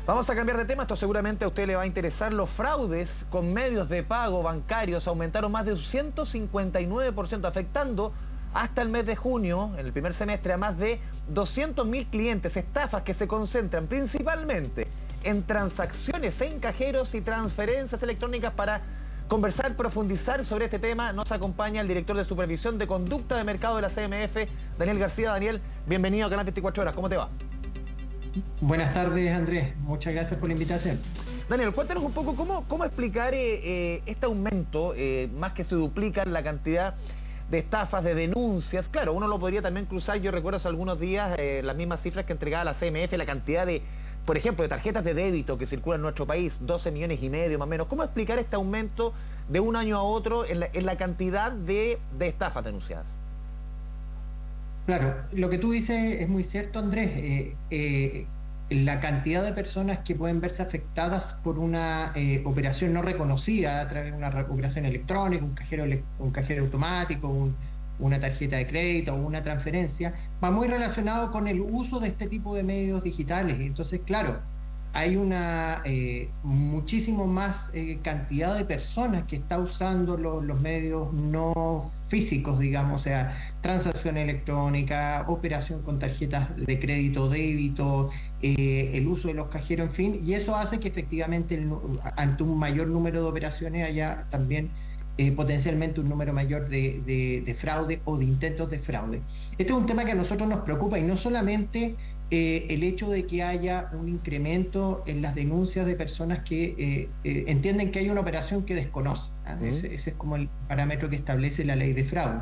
Vamos a cambiar de tema, esto seguramente a usted le va a interesar. Los fraudes con medios de pago bancarios aumentaron más de un 159%, afectando hasta el mes de junio, en el primer semestre, a más de 200.000 clientes. Estafas que se concentran principalmente en transacciones en cajeros y transferencias electrónicas. Para conversar, profundizar sobre este tema, nos acompaña el director de Supervisión de Conducta de Mercado de la CMF, Daniel García. Daniel, bienvenido a Canal 24 Horas, ¿cómo te va? Buenas tardes, Andrés. Muchas gracias por la invitación. Daniel, cuéntanos un poco cómo explicar este aumento, más que se duplica la cantidad de estafas, de denuncias. Claro, uno lo podría también cruzar. Yo recuerdo hace algunos días las mismas cifras que entregaba la CMF, la cantidad de, por ejemplo, de tarjetas de débito que circulan en nuestro país, 12,5 millones más o menos. ¿Cómo explicar este aumento de un año a otro en la cantidad de estafas denunciadas? Claro, lo que tú dices es muy cierto, Andrés. La cantidad de personas que pueden verse afectadas por una operación no reconocida a través de una operación electrónica, un cajero automático, una tarjeta de crédito o una transferencia, va muy relacionado con el uso de este tipo de medios digitales. Entonces, claro, hay una muchísimo más cantidad de personas que está usando los medios no físicos, digamos, o sea, transacción electrónica, operación con tarjetas de crédito, débito, el uso de los cajeros, en fin, y eso hace que efectivamente ante un mayor número de operaciones haya también potencialmente un número mayor de fraude o de intentos de fraude. Este es un tema que a nosotros nos preocupa, y no solamente el hecho de que haya un incremento en las denuncias de personas que entienden que hay una operación que desconocen. Ese es como el parámetro que establece la ley de fraude.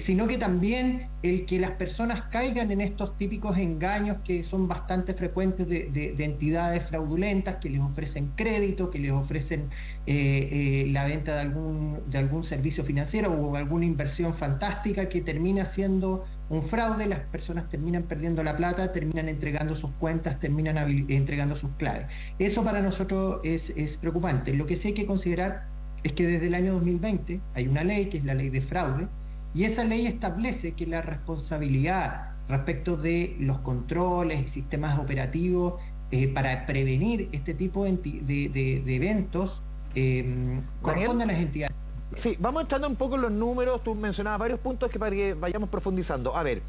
Sino que también el que las personas caigan en estos típicos engaños que son bastante frecuentes de entidades fraudulentas que les ofrecen crédito, que les ofrecen la venta de algún servicio financiero o alguna inversión fantástica que termina siendo un fraude. Las personas terminan perdiendo la plata, terminan entregando sus cuentas, terminan entregando sus claves. Eso para nosotros es preocupante. Lo que sí hay que considerar es que desde el año 2020 hay una ley, que es la ley de fraude, y esa ley establece que la responsabilidad respecto de los controles y sistemas operativos para prevenir este tipo de eventos corresponde a las entidades. Sí, vamos entrando un poco en los números. Tú mencionabas varios puntos para que vayamos profundizando. A ver,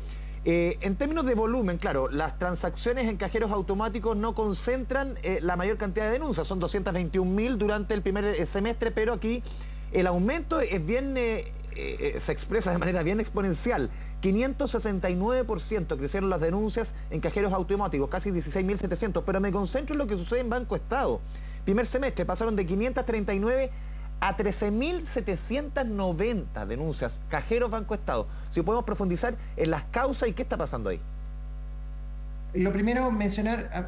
en términos de volumen, claro, las transacciones en cajeros automáticos no concentran la mayor cantidad de denuncias, son 221.000 durante el primer semestre, pero aquí el aumento es bien, se expresa de manera bien exponencial. 569% crecieron las denuncias en cajeros automáticos, casi 16.700, pero me concentro en lo que sucede en Banco Estado. Primer semestre pasaron de 539 a 13.790 denuncias, cajeros Banco Estado. Si podemos profundizar en las causas y qué está pasando ahí. Lo primero, mencionar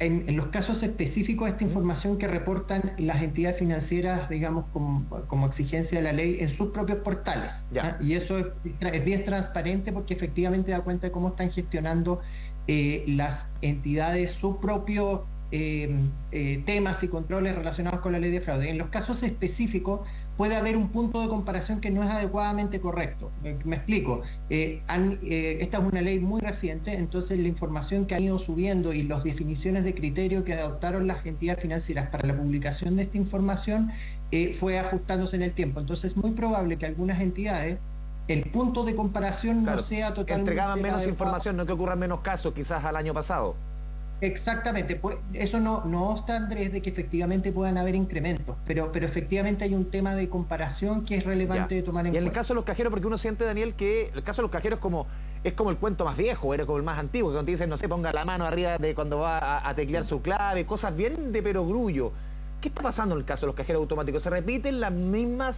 en los casos específicos esta información que reportan las entidades financieras, digamos, como exigencia de la ley en sus propios portales. Y eso es bien transparente, porque efectivamente da cuenta de cómo están gestionando las entidades sus propios temas y controles relacionados con la ley de fraude. En los casos específicos puede haber un punto de comparación que no es adecuadamente correcto. Me explico. Esta es una ley muy reciente, entonces la información que han ido subiendo y las definiciones de criterio que adoptaron las entidades financieras para la publicación de esta información fue ajustándose en el tiempo. Entonces es muy probable que algunas entidades el punto de comparación no sea totalmente entregaban menos adecuado. Información, no que ocurran menos casos quizás al año pasado. Exactamente, pues eso no obsta, Andrés, de que efectivamente puedan haber incrementos, pero efectivamente hay un tema de comparación que es relevante de tomar en cuenta. Y en el caso de los cajeros, porque uno siente, Daniel, que el caso de los cajeros es como el cuento más viejo, era como el más antiguo, que cuando te dicen, no sé, ponga la mano arriba de cuando va a teclear su clave, cosas bien de perogrullo. ¿Qué está pasando en el caso de los cajeros automáticos? ¿Se repiten las mismas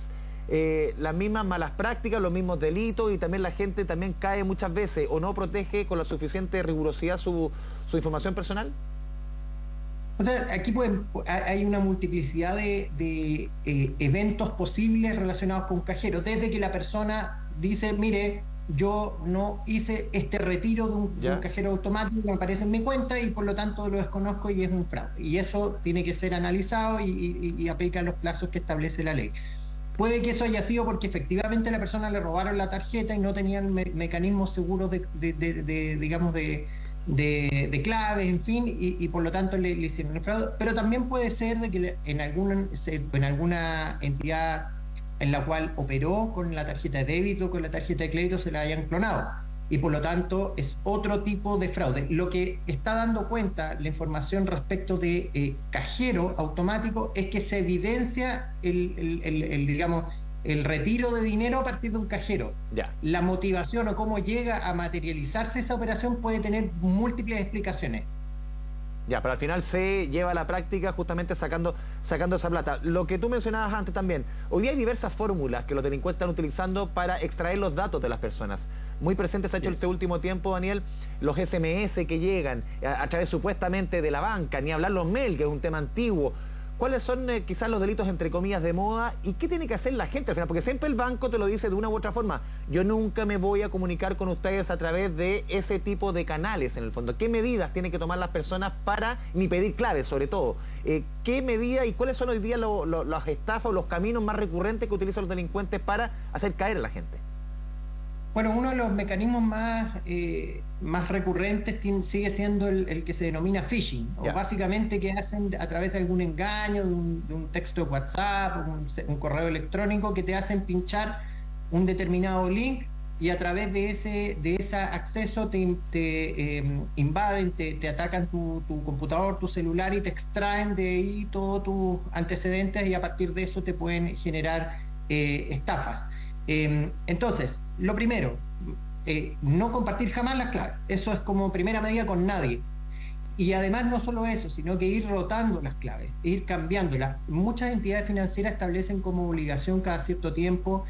malas prácticas, los mismos delitos, y también la gente también cae muchas veces o no protege con la suficiente rigurosidad su información personal? O sea, aquí hay una multiplicidad de eventos posibles relacionados con cajeros, desde que la persona dice, mire, yo no hice este retiro de un cajero automático que me aparece en mi cuenta y por lo tanto lo desconozco y es un fraude. Y eso tiene que ser analizado y aplica los plazos que establece la ley. Puede que eso haya sido porque efectivamente a la persona le robaron la tarjeta y no tenían mecanismos seguros de de claves, en fin, y por lo tanto le hicieron el fraude. Pero también puede ser de que en alguna entidad en la cual operó con la tarjeta de débito o con la tarjeta de crédito se la hayan clonado, y por lo tanto es otro tipo de fraude. Lo que está dando cuenta la información respecto de cajero automático es que se evidencia digamos, el retiro de dinero a partir de un cajero. Ya. La motivación o cómo llega a materializarse esa operación puede tener múltiples explicaciones. Ya, pero al final se lleva a la práctica justamente sacando esa plata. Lo que tú mencionabas antes también, hoy día hay diversas fórmulas que los delincuentes están utilizando para extraer los datos de las personas. Muy presente se ha hecho este último tiempo, Daniel, los SMS que llegan a través supuestamente de la banca, ni hablar los mail, que es un tema antiguo. ¿Cuáles son quizás los delitos entre comillas de moda y qué tiene que hacer la gente al final? Porque siempre el banco te lo dice de una u otra forma. Yo nunca me voy a comunicar con ustedes a través de ese tipo de canales en el fondo. ¿Qué medidas tienen que tomar las personas para, ni pedir claves sobre todo? ¿Qué medidas y cuáles son hoy día las estafas o los caminos más recurrentes que utilizan los delincuentes para hacer caer a la gente? Bueno, uno de los mecanismos más recurrentes sigue siendo el que se denomina phishing, o básicamente que hacen a través de algún engaño, de un texto de WhatsApp, un correo electrónico, que te hacen pinchar un determinado link y a través de ese acceso te invaden, te atacan tu computador, tu celular y te extraen de ahí todos tus antecedentes y a partir de eso te pueden generar estafas. Entonces, lo primero, no compartir jamás las claves. Eso es como primera medida con nadie. Y además no solo eso, sino que ir rotando las claves, ir cambiándolas. Muchas entidades financieras establecen como obligación cada cierto tiempo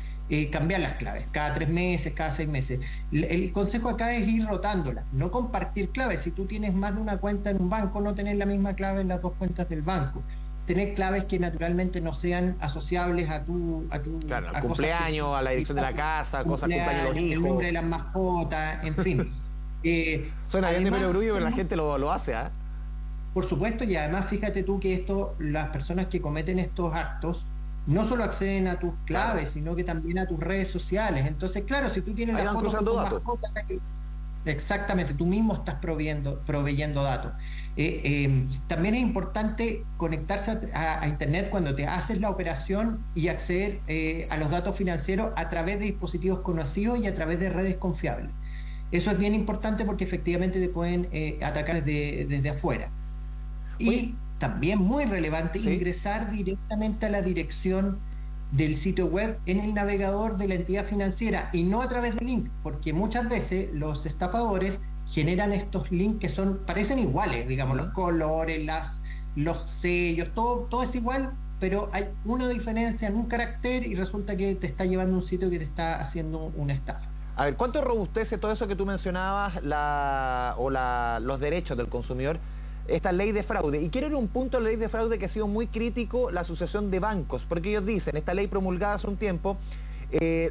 cambiar las claves, cada 3 meses, cada 6 meses. El consejo acá es ir rotándolas, no compartir claves. Si tú tienes más de una cuenta en un banco, no tener la misma clave en las 2 cuentas del banco. Tener claves que naturalmente no sean asociables a tu claro, al cumpleaños, a la dirección de la casa, cosas, cumpleaños de los hijos, el nombre de las mascotas, en fin. Suena bien de perogrullo, pero la gente lo hace, ¿eh? Por supuesto, y además fíjate tú que las personas que cometen estos actos no solo acceden a tus claves, sino que también a tus redes sociales. Entonces, claro, si tú tienes las fotos de tus mascotas, exactamente, tú mismo estás proveyendo datos. También es importante conectarse a Internet cuando te haces la operación y acceder a los datos financieros a través de dispositivos conocidos y a través de redes confiables. Eso es bien importante porque efectivamente te pueden atacar desde afuera. Y también muy relevante, ingresar directamente a la dirección del sitio web en el navegador de la entidad financiera y no a través de link, porque muchas veces los estafadores generan estos links que parecen iguales, digamos, los colores, los sellos, todo es igual, pero hay una diferencia en un carácter y resulta que te está llevando a un sitio que te está haciendo una estafa. A ver, ¿cuánto robustece todo eso que tú mencionabas, los derechos del consumidor, esta ley de fraude? Y quiero ir a un punto de la ley de fraude que ha sido muy crítico, la asociación de bancos, porque ellos dicen, esta ley promulgada hace un tiempo,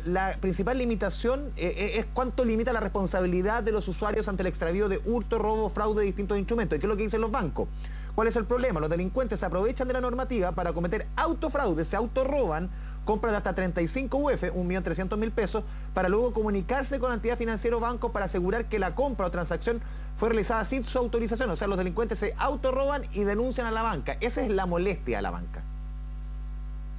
la principal limitación es cuánto limita la responsabilidad de los usuarios ante el extravío de hurto, robo, fraude de distintos instrumentos. ¿Y qué es lo que dicen los bancos? ¿Cuál es el problema? Los delincuentes se aprovechan de la normativa para cometer autofraude, se autorroban, compran hasta 35 UF, 1.300.000 pesos, para luego comunicarse con la entidad financiera o banco para asegurar que la compra o transacción fue realizada sin su autorización. O sea, los delincuentes se autorroban y denuncian a la banca. Esa es la molestia a la banca.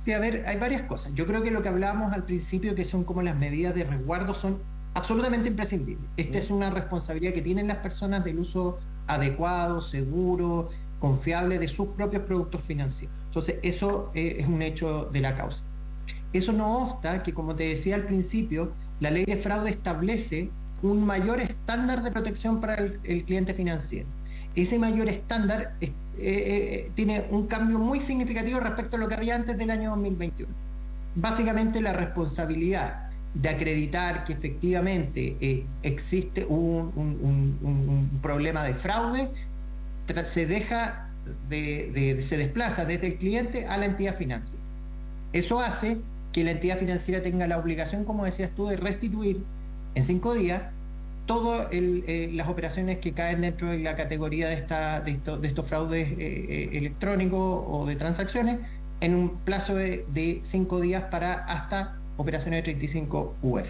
Sí, a ver, hay varias cosas. Yo creo que lo que hablábamos al principio, que son como las medidas de resguardo, son absolutamente imprescindibles. Esta es una responsabilidad que tienen las personas del uso adecuado, seguro, confiable de sus propios productos financieros. Entonces, eso es un hecho de la causa. Eso no obsta que, como te decía al principio, la ley de fraude establece un mayor estándar de protección para el cliente financiero. Ese mayor estándar tiene un cambio muy significativo respecto a lo que había antes del año 2021. Básicamente, la responsabilidad de acreditar que efectivamente existe un problema de fraude se desplaza desde el cliente a la entidad financiera. Eso hace que la entidad financiera tenga la obligación, como decías tú, de restituir en 5 días todas las operaciones que caen dentro de la categoría de estos fraudes electrónicos o de transacciones en un plazo de 5 días para hasta operaciones de 35 UF.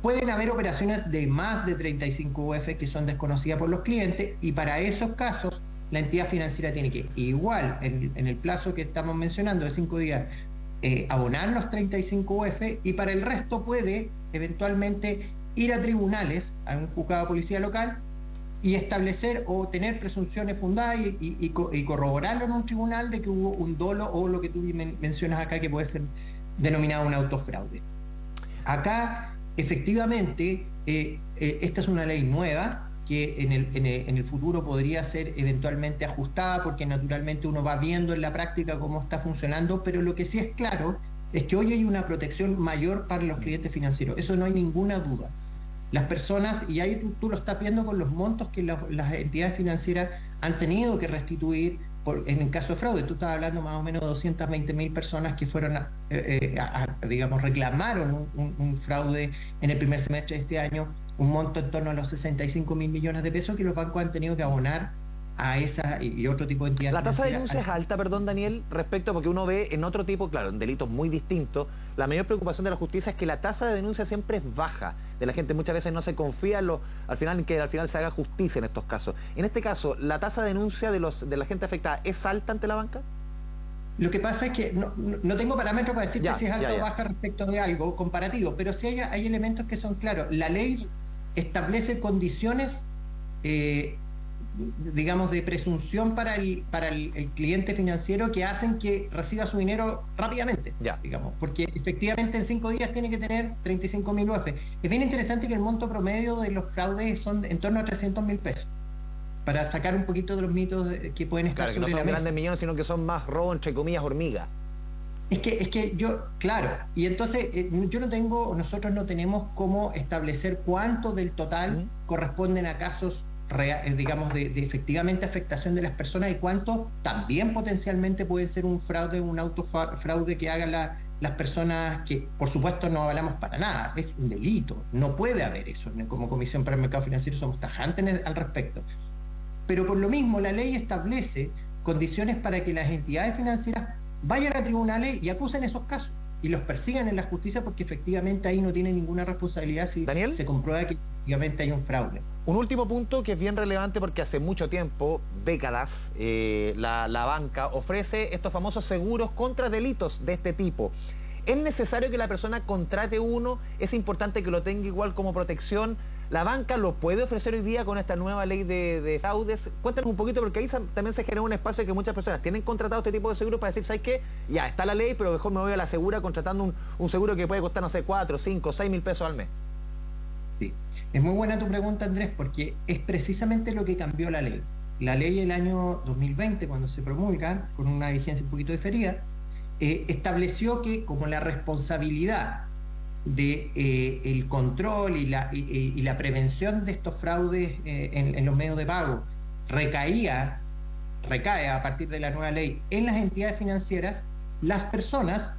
Pueden haber operaciones de más de 35 UF que son desconocidas por los clientes, y para esos casos la entidad financiera tiene que, igual en el plazo que estamos mencionando de 5 días, abonar los 35 UF, y para el resto puede eventualmente ir a tribunales, a un juzgado de policía local, y establecer o tener presunciones fundadas y corroborarlo en un tribunal de que hubo un dolo, o lo que tú mencionas acá, que puede ser denominado un autofraude. Acá, efectivamente, esta es una ley nueva que en el futuro podría ser eventualmente ajustada, porque naturalmente uno va viendo en la práctica cómo está funcionando, pero lo que sí es claro es que hoy hay una protección mayor para los clientes financieros, eso no hay ninguna duda. Las personas, y ahí tú lo estás viendo con los montos que las entidades financieras han tenido que restituir en el caso de fraude. Tú estás hablando más o menos de 220.000 personas que fueron, digamos, reclamaron un fraude en el primer semestre de este año, un monto en torno a los 65.000 millones de pesos que los bancos han tenido que abonar a esa y otro tipo de entidades. La tasa de denuncia es alta, perdón, Daniel, respecto, porque uno ve en otro tipo, claro, en delitos muy distintos, la mayor preocupación de la justicia es que la tasa de denuncia siempre es baja, de la gente muchas veces no se confía en que al final se haga justicia en estos casos. En este caso, ¿la tasa de denuncia de la gente afectada es alta ante la banca? Lo que pasa es que no tengo parámetros para decirte si es alta o baja respecto de algo comparativo, pero sí hay elementos que son claros. La ley establece condiciones, digamos, de presunción para el cliente financiero, que hacen que reciba su dinero rápidamente, digamos, porque efectivamente en 5 días tiene que tener 35.000 UF. Es bien interesante que el monto promedio de los fraudes son en torno a 300.000 pesos, para sacar un poquito de los mitos que pueden estar sobre la mesa. Claro, que no son grandes millones, sino que son más robo, entre comillas, hormiga. Es que yo, claro, y entonces nosotros no tenemos cómo establecer cuánto del total corresponden a casos digamos, de efectivamente afectación de las personas, y cuánto también potencialmente puede ser un fraude, un autofraude que hagan las personas, que por supuesto no avalamos para nada, es un delito, no puede haber eso. Como Comisión para el Mercado Financiero somos tajantes al respecto, pero por lo mismo la ley establece condiciones para que las entidades financieras vayan a tribunales y acusen esos casos y los persigan en la justicia, porque efectivamente ahí no tienen ninguna responsabilidad si ¿Daniel? Se comprueba que efectivamente hay un fraude. Un último punto que es bien relevante, porque hace mucho tiempo, décadas, la banca ofrece estos famosos seguros contra delitos de este tipo. ¿Es necesario que la persona contrate uno? ¿Es importante que lo tenga igual como protección? ¿La banca lo puede ofrecer hoy día con esta nueva ley de fraudes? Cuéntanos un poquito, porque ahí también se genera un espacio que muchas personas tienen contratado este tipo de seguros para decir, ¿sabes qué? Ya, está la ley, pero mejor me voy a la segura contratando un seguro que puede costar, no sé, 4, 5, 6 mil pesos al mes. Sí, es muy buena tu pregunta, Andrés, porque es precisamente lo que cambió la ley. La ley el año 2020, cuando se promulga, con una vigencia un poquito diferida, estableció que como la responsabilidad de el control y la prevención de estos fraudes en los medios de pago recae a partir de la nueva ley en las entidades financieras, las personas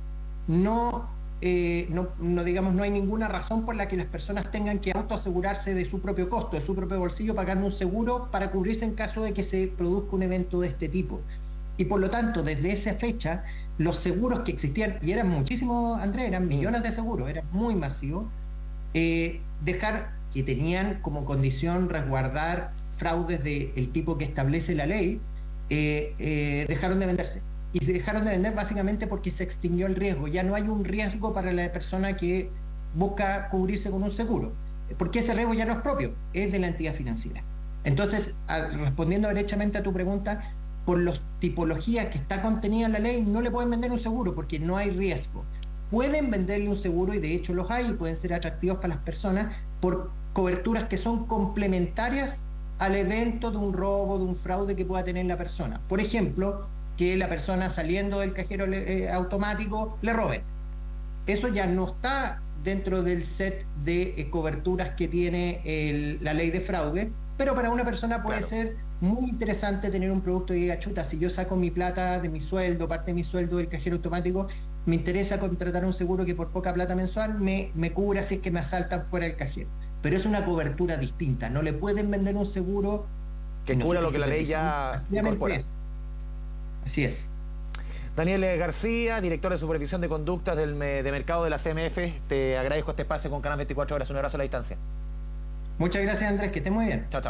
no hay ninguna razón por la que las personas tengan que autoasegurarse de su propio costo, de su propio bolsillo, pagando un seguro para cubrirse en caso de que se produzca un evento de este tipo. Y por lo tanto, desde esa fecha, los seguros que existían, y eran muchísimos, Andrés, eran millones de seguros, era muy masivo, dejar que tenían como condición resguardar fraudes del tipo que establece la ley, dejaron de venderse. Y se dejaron de vender básicamente porque se extinguió el riesgo. Ya no hay un riesgo para la persona que busca cubrirse con un seguro, porque ese riesgo ya no es propio, es de la entidad financiera. Entonces, respondiendo derechamente a tu pregunta, por las tipologías que está contenida en la ley, no le pueden vender un seguro porque no hay riesgo. Pueden venderle un seguro, y de hecho los hay, y pueden ser atractivos para las personas por coberturas que son complementarias al evento de un robo, de un fraude que pueda tener la persona. Por ejemplo, que la persona saliendo del cajero automático le roben. Eso ya no está dentro del set de coberturas que tiene la ley de fraude, pero para una persona puede ser muy interesante tener un producto y diga, chuta, si yo saco mi plata de mi sueldo, parte de mi sueldo del cajero automático, me interesa contratar un seguro que por poca plata mensual me cubra si es que me asaltan fuera del cajero. Pero es una cobertura distinta, no le pueden vender un seguro que cubra lo que la ley ya incorpora. Así es. Daniel García, director de Supervisión de Conductas de Mercado de la CMF, te agradezco este espacio con Canal 24 Horas. Un abrazo a la distancia. Muchas gracias, Andrés, que esté muy bien. Chao, chao.